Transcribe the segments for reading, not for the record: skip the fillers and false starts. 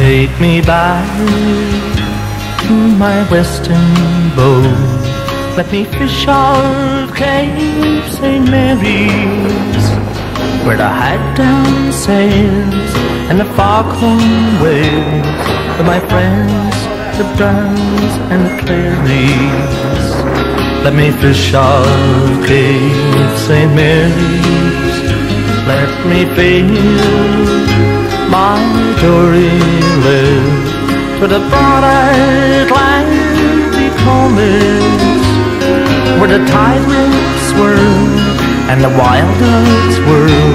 Take me back to my western boat. Let me fish off Cape St. Mary's, where the hide-down sails and the foghorn waves, with my friends, the Browns and the Clarys. Let me fish off Cape St. Mary's. Let me feel my dory live to the broad Atlantic coast, where the tide winds swirl and the wild ducks whirl,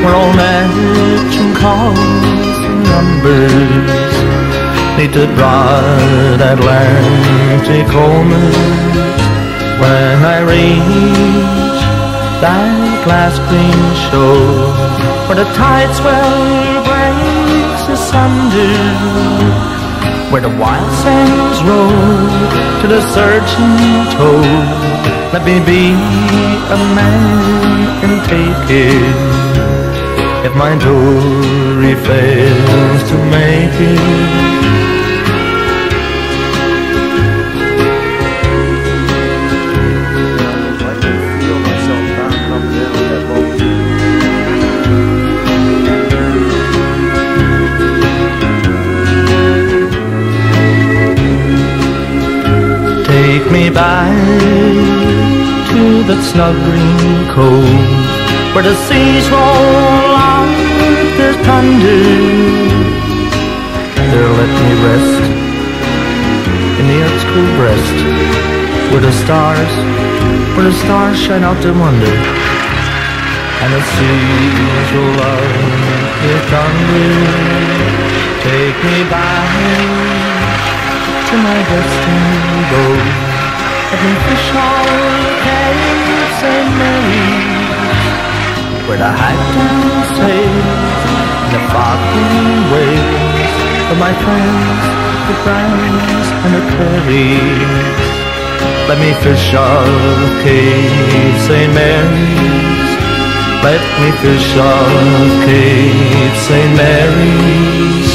where all Neptune calls and numbers meet the broad Atlantic coast. When I reach that glass green shore, where the tide swell breaks asunder, where the wild sails roll to the surging toll, let me be a man and take it. If my dory fails to make it, take me back to that snug green cove, where the seas roll out their thunder. There let me rest in the earth's cool breast, where the stars shine out their wonder, and the seas roll out their thunder. Take me back to my western boat. Let me fish all Cape St. Mary's, where the hide-down sails and the foghorn waves, for my friends, the Browns and the Clarys. Let me fish off Cape St. Mary's. Let me fish off Cape St. Mary's.